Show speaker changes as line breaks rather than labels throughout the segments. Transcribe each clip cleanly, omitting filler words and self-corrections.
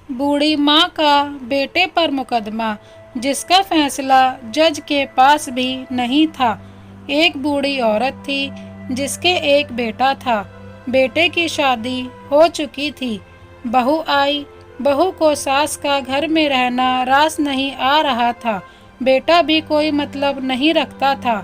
बूढ़ी माँ का बेटे पर मुकदमा, जिसका फैसला जज के पास भी नहीं था। एक बूढ़ी औरत थी जिसके एक बेटा था। बेटे की शादी हो चुकी थी। बहू आई। बहू को सास का घर में रहना रास नहीं आ रहा था। बेटा भी कोई मतलब नहीं रखता था।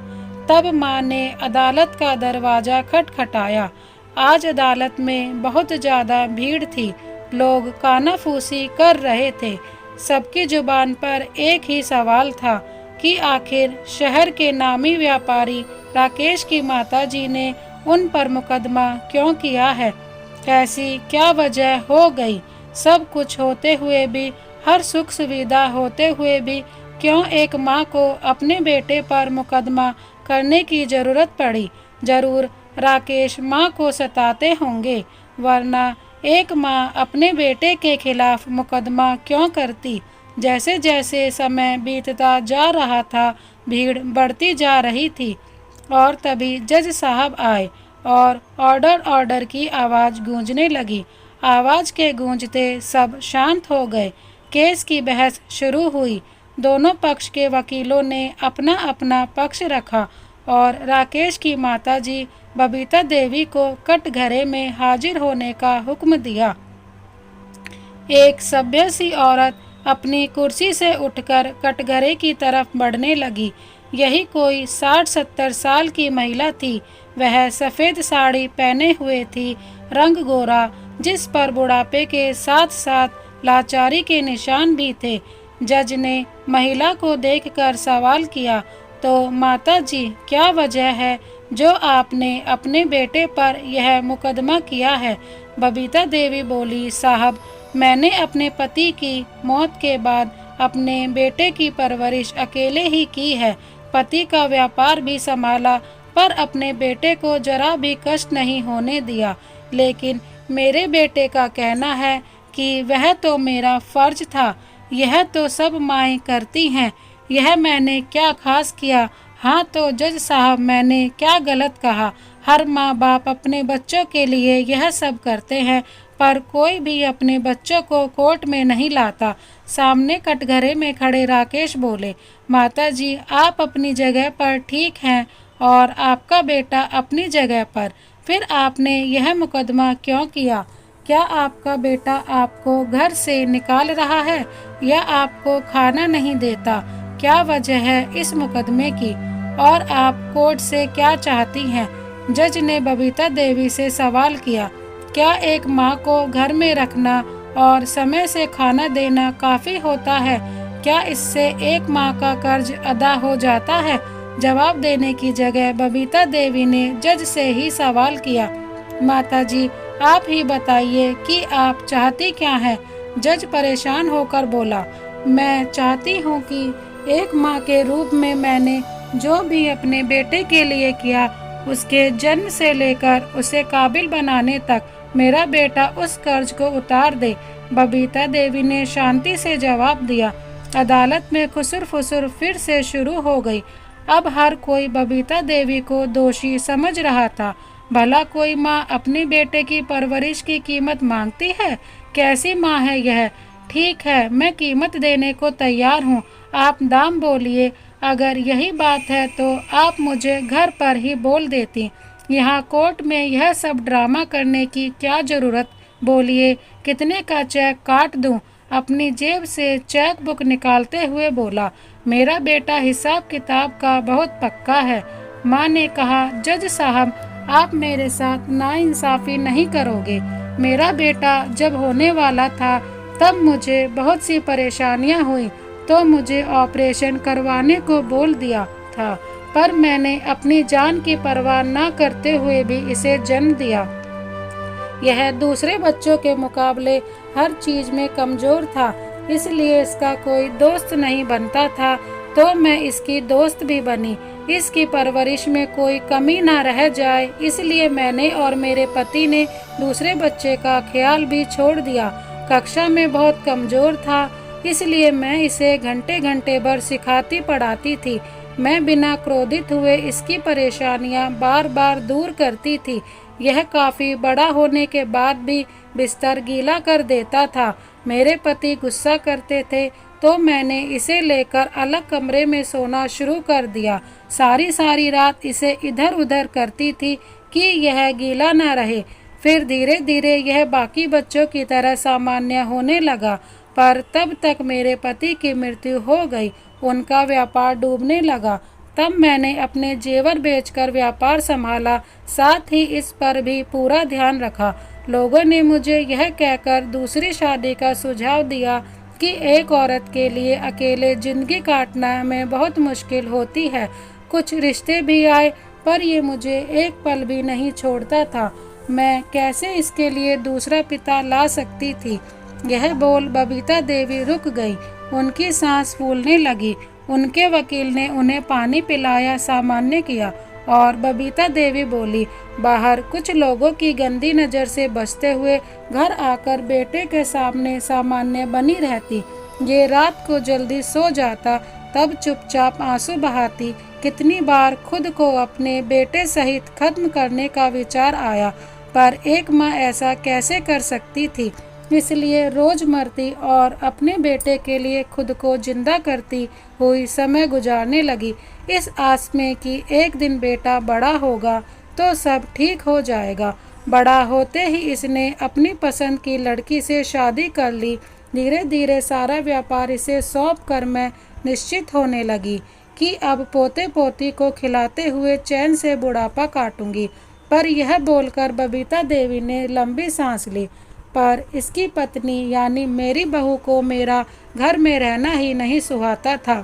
तब माँ ने अदालत का दरवाज़ा खटखटाया। आज अदालत में बहुत ज़्यादा भीड़ थी। लोग कानाफूसी कर रहे थे। सबकी जुबान पर एक ही सवाल था कि आखिर शहर के नामी व्यापारी राकेश की माताजी ने उन पर मुकदमा क्यों किया है। ऐसी क्या वजह हो गई। सब कुछ होते हुए भी, हर सुख सुविधा होते हुए भी क्यों एक माँ को अपने बेटे पर मुकदमा करने की जरूरत पड़ी। जरूर राकेश माँ को सताते होंगे, वरना एक माँ अपने बेटे के खिलाफ मुकदमा क्यों करती। जैसे जैसे समय बीतता जा रहा था, भीड़ बढ़ती जा रही थी और तभी जज साहब आए और ऑर्डर ऑर्डर की आवाज़ गूंजने लगी। आवाज़ के गूंजते सब शांत हो गए। केस की बहस शुरू हुई। दोनों पक्ष के वकीलों ने अपना अपना पक्ष रखा और राकेश की माताजी बबीता देवी को कटघरे में हाजिर होने का हुक्म दिया। एक सभ्य सी औरत अपनी कुर्सी से उठकर कटघरे की तरफ बढ़ने लगी। यही कोई 60-70 साल की महिला थी। वह सफ़ेद साड़ी पहने हुए थी, रंग गोरा, जिस पर बुढ़ापे के साथ साथ लाचारी के निशान भी थे। जज ने महिला को देखकर सवाल किया, तो माता जी, क्या वजह है जो आपने अपने बेटे पर यह मुकदमा किया है। बबीता देवी बोली, साहब, मैंने अपने पति की मौत के बाद अपने बेटे की परवरिश अकेले ही की है। पति का व्यापार भी संभाला, पर अपने बेटे को जरा भी कष्ट नहीं होने दिया। लेकिन मेरे बेटे का कहना है कि वह तो मेरा फर्ज था। यह तो सब माएँ करती हैं। यह मैंने क्या खास किया। हाँ तो जज साहब, मैंने क्या गलत कहा। हर माँ बाप अपने बच्चों के लिए यह सब करते हैं, पर कोई भी अपने बच्चों को कोर्ट में नहीं लाता। सामने कटघरे में खड़े राकेश बोले, माता जी, आप अपनी जगह पर ठीक हैं और आपका बेटा अपनी जगह पर। फिर आपने यह मुकदमा क्यों किया। क्या आपका बेटा आपको घर से निकाल रहा है या आपको खाना नहीं देता। क्या वजह है इस मुकदमे की और आप कोर्ट से क्या चाहती हैं। जज ने बबीता देवी से सवाल किया, क्या एक माँ को घर में रखना और समय से खाना देना काफ़ी होता है। क्या इससे एक माँ का कर्ज अदा हो जाता है। जवाब देने की जगह बबीता देवी ने जज से ही सवाल किया, माता जी, आप ही बताइए कि आप चाहती क्या हैं। जज परेशान होकर बोला, मैं चाहती हूँ कि एक माँ के रूप में मैंने जो भी अपने बेटे के लिए किया, उसके जन्म से लेकर उसे काबिल बनाने तक मेरा बेटा उस कर्ज को उतार दे। बबीता देवी ने शांति से जवाब दिया। अदालत में खुसुर फुसुर फिर से शुरू हो गई। अब हर कोई बबीता देवी को दोषी समझ रहा था। भला कोई माँ अपने बेटे की परवरिश की कीमत मांगती है। कैसी माँ है यह। ठीक है, मैं कीमत देने को तैयार हूँ। आप दाम बोलिए। अगर यही बात है तो आप मुझे घर पर ही बोल देती। यहाँ कोर्ट में यह सब ड्रामा करने की क्या ज़रूरत। बोलिए, कितने का चेक काट दूँ। अपनी जेब से चेक बुक निकालते हुए बोला, मेरा बेटा हिसाब किताब का बहुत पक्का है। माँ ने कहा, जज साहब, आप मेरे साथ नाइंसाफ़ी नहीं करोगे। मेरा बेटा जब होने वाला था तब मुझे बहुत सी परेशानियां हुई तो मुझे ऑपरेशन करवाने को बोल दिया था, पर मैंने अपनी जान की परवाह न करते हुए भी इसे जन्म दिया। यह दूसरे बच्चों के मुकाबले हर चीज़ में कमज़ोर था, इसलिए इसका कोई दोस्त नहीं बनता था, तो मैं इसकी दोस्त भी बनी। इसकी परवरिश में कोई कमी ना रह जाए, इसलिए मैंने और मेरे पति ने दूसरे बच्चे का ख्याल भी छोड़ दिया। कक्षा में बहुत कमज़ोर था, इसलिए मैं इसे घंटे घंटे भर सिखाती पढ़ाती थी। मैं बिना क्रोधित हुए इसकी परेशानियां बार बार दूर करती थी। यह काफ़ी बड़ा होने के बाद भी बिस्तर गीला कर देता था। मेरे पति गुस्सा करते थे तो मैंने इसे लेकर अलग कमरे में सोना शुरू कर दिया। सारी सारी रात इसे इधर उधर करती थी कि यह गीला न रहे। फिर धीरे धीरे यह बाकी बच्चों की तरह सामान्य होने लगा, पर तब तक मेरे पति की मृत्यु हो गई। उनका व्यापार डूबने लगा। तब मैंने अपने जेवर बेचकर व्यापार संभाला, साथ ही इस पर भी पूरा ध्यान रखा। लोगों ने मुझे यह कहकर दूसरी शादी का सुझाव दिया कि एक औरत के लिए अकेले जिंदगी काटना में बहुत मुश्किल होती है। कुछ रिश्ते भी आए, पर ये मुझे एक पल भी नहीं छोड़ता था। मैं कैसे इसके लिए दूसरा पिता ला सकती थी। यह बोल बबीता देवी रुक गई। उनकी सांस फूलने लगी। उनके वकील ने उन्हें पानी पिलाया, सामान्य किया, और बबीता देवी बोली, बाहर कुछ लोगों की गंदी नज़र से बचते हुए घर आकर बेटे के सामने सामान्य बनी रहती। ये रात को जल्दी सो जाता, तब चुपचाप आंसू बहाती। कितनी बार खुद को अपने बेटे सहित खत्म करने का विचार आया, पर एक माँ ऐसा कैसे कर सकती थी। इसलिए रोज मरती और अपने बेटे के लिए खुद को जिंदा करती हुई समय गुजारने लगी, इस आस में कि एक दिन बेटा बड़ा होगा तो सब ठीक हो जाएगा। बड़ा होते ही इसने अपनी पसंद की लड़की से शादी कर ली। धीरे धीरे सारा व्यापार इसे सौंप कर मैं निश्चित होने लगी कि अब पोते पोती को खिलाते हुए चैन से बुढ़ापा काटूंगी। पर यह बोलकर बबीता देवी ने लंबी सांस ली। पर इसकी पत्नी यानी मेरी बहू को मेरा घर में रहना ही नहीं सुहाता था।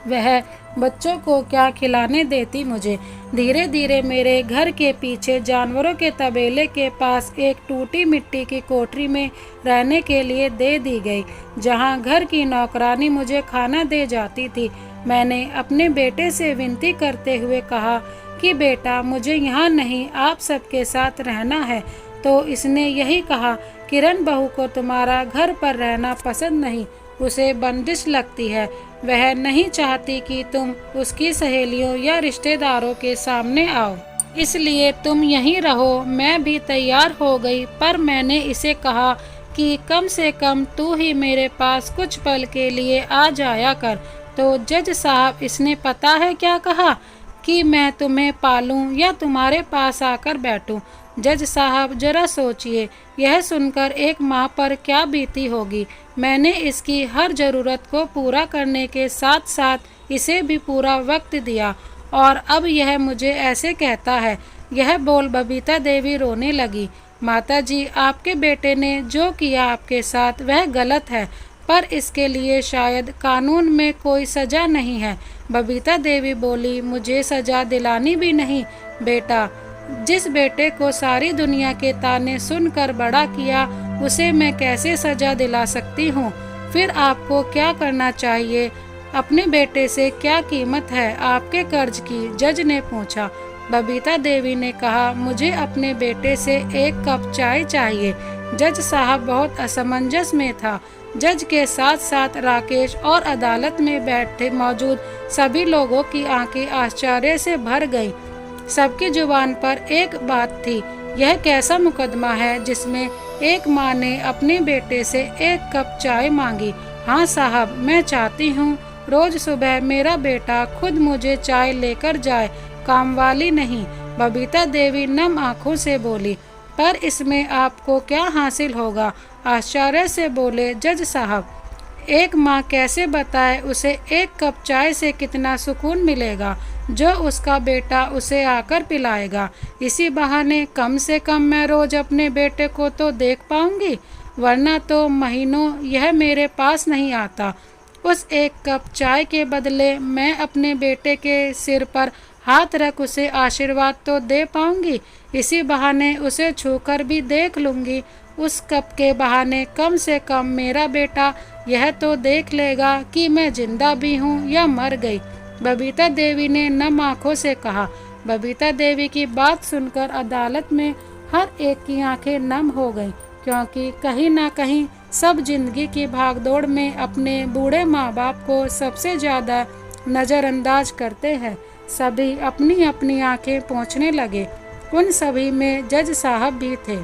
वह बच्चों को क्या खिलाने देती मुझे। धीरे धीरे मेरे घर के पीछे जानवरों के तबेले के पास एक टूटी मिट्टी की कोठरी में रहने के लिए दे दी गई, जहां घर की नौकरानी मुझे खाना दे जाती थी। मैंने अपने बेटे से विनती करते हुए कहा कि बेटा, मुझे यहाँ नहीं, आप सबके साथ रहना है। तो इसने यही कहा, किरण बहू को तुम्हारा घर पर रहना पसंद नहीं, उसे बंदिश लगती है। वह नहीं चाहती कि तुम उसकी सहेलियों या रिश्तेदारों के सामने आओ, इसलिए तुम यहीं रहो। मैं भी तैयार हो गई, पर मैंने इसे कहा कि कम से कम तू ही मेरे पास कुछ पल के लिए आ जाया कर। तो जज साहब, इसने पता है क्या कहा कि मैं तुम्हें पालूं या तुम्हारे पास आकर बैठूं। जज साहब, जरा सोचिए, यह सुनकर एक माँ पर क्या बीती होगी। मैंने इसकी हर ज़रूरत को पूरा करने के साथ साथ इसे भी पूरा वक्त दिया, और अब यह मुझे ऐसे कहता है। यह बोल बबीता देवी रोने लगी। माताजी, आपके बेटे ने जो किया आपके साथ वह गलत है, पर इसके लिए शायद कानून में कोई सज़ा नहीं है। बबीता देवी बोली, मुझे सज़ा दिलानी भी नहीं बेटा। जिस बेटे को सारी दुनिया के ताने सुनकर बड़ा किया, उसे मैं कैसे सज़ा दिला सकती हूँ। फिर आपको क्या करना चाहिए? अपने बेटे से क्या कीमत है आपके कर्ज की? जज ने पूछा। बबीता देवी ने कहा, मुझे अपने बेटे से एक कप चाय चाहिए। जज साहब बहुत असमंजस में था। जज के साथ साथ राकेश और अदालत में बैठे मौजूद सभी लोगों की आंखें आश्चर्य से भर गईं। सबकी जुबान पर एक बात थी, यह कैसा मुकदमा है जिसमें एक माँ ने अपने बेटे से एक कप चाय मांगी। हाँ साहब, मैं चाहती हूँ रोज सुबह मेरा बेटा खुद मुझे चाय लेकर जाए, कामवाली नहीं। बबीता देवी नम आंखों से बोली। पर इसमें आपको क्या हासिल होगा? आश्चर्य से बोले जज साहब। एक माँ कैसे बताए उसे एक कप चाय से कितना सुकून मिलेगा जो उसका बेटा उसे आकर पिलाएगा। इसी बहाने कम से कम मैं रोज अपने बेटे को तो देख पाऊंगी, वरना तो महीनों यह मेरे पास नहीं आता। उस एक कप चाय के बदले मैं अपने बेटे के सिर पर हाथ रख उसे आशीर्वाद तो दे पाऊंगी। इसी बहाने उसे छूकर भी देख लूंगी। उस कप के बहाने कम से कम मेरा बेटा यह तो देख लेगा कि मैं जिंदा भी हूँ या मर गई। बबीता देवी ने नम आंखों से कहा। बबीता देवी की बात सुनकर अदालत में हर एक की आंखें नम हो गईं, क्योंकि कहीं ना कहीं सब जिंदगी की भागदौड़ में अपने बूढ़े माँ बाप को सबसे ज़्यादा नज़रअंदाज करते हैं। सभी अपनी अपनी आंखें पोंछने लगे। उन सभी में जज साहब भी थे।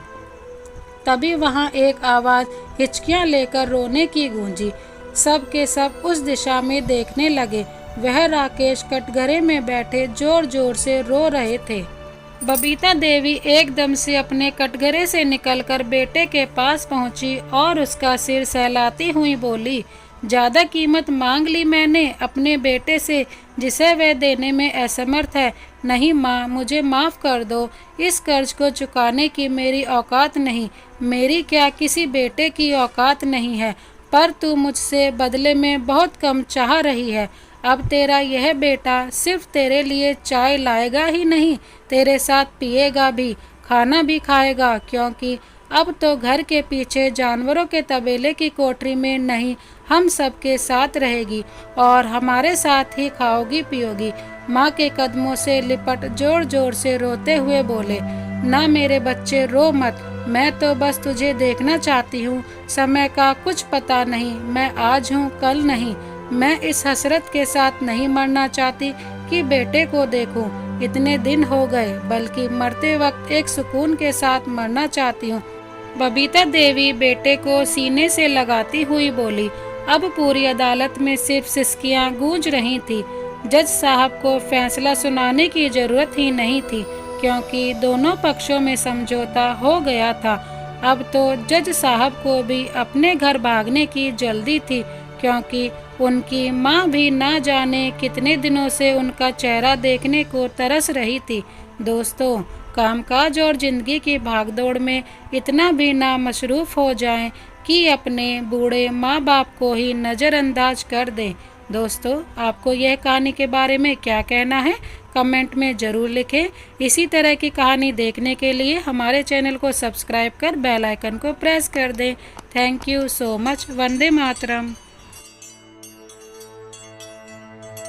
तभी वहाँ एक आवाज़ हिचकियाँ लेकर रोने की गूंजी। सब के सब उस दिशा में देखने लगे। वह राकेश कटघरे में बैठे जोर जोर से रो रहे थे। बबीता देवी एकदम से अपने कटघरे से निकलकर बेटे के पास पहुंची और उसका सिर सहलाती हुई बोली, ज़्यादा कीमत मांग ली मैंने अपने बेटे से जिसे वह देने में असमर्थ है। नहीं माँ, मुझे माफ़ कर दो। इस कर्ज को चुकाने की मेरी औकात नहीं। मेरी क्या किसी बेटे की औकात नहीं है, पर तू मुझसे बदले में बहुत कम चाह रही है। अब तेरा यह बेटा सिर्फ तेरे लिए चाय लाएगा ही नहीं, तेरे साथ पिएगा भी, खाना भी खाएगा, क्योंकि अब तो घर के पीछे जानवरों के तबेले की कोठरी में नहीं, हम सबके साथ रहेगी और हमारे साथ ही खाओगी पियोगी। माँ के कदमों से लिपट जोर जोर से रोते हुए बोले, ना मेरे बच्चे रो मत, मैं तो बस तुझे देखना चाहती हूँ। समय का कुछ पता नहीं, मैं आज हूँ कल नहीं। मैं इस हसरत के साथ नहीं मरना चाहती कि बेटे को देखूं। इतने दिन हो गए, बल्कि मरते वक्त एक सुकून के साथ मरना चाहती हूँ। बबीता देवी बेटे को सीने से लगाती हुई बोली। अब पूरी अदालत में सिर्फ सिसकियां गूंज रही थी। जज साहब को फैसला सुनाने की जरूरत ही नहीं थी, क्योंकि दोनों पक्षों में समझौता हो गया था। अब तो जज साहब को भी अपने घर भागने की जल्दी थी, क्योंकि उनकी माँ भी ना जाने कितने दिनों से उनका चेहरा देखने को तरस रही थी। दोस्तों, कामकाज और जिंदगी की भागदौड़ में इतना भी ना मशरूफ हो जाएं कि अपने बूढ़े माँ बाप को ही नज़रअंदाज कर दें। दोस्तों, आपको यह कहानी के बारे में क्या कहना है, कमेंट में ज़रूर लिखें। इसी तरह की कहानी देखने के लिए हमारे चैनल को सब्सक्राइब कर बेल आइकन को प्रेस कर दें। Thank you so much. Vande Mataram.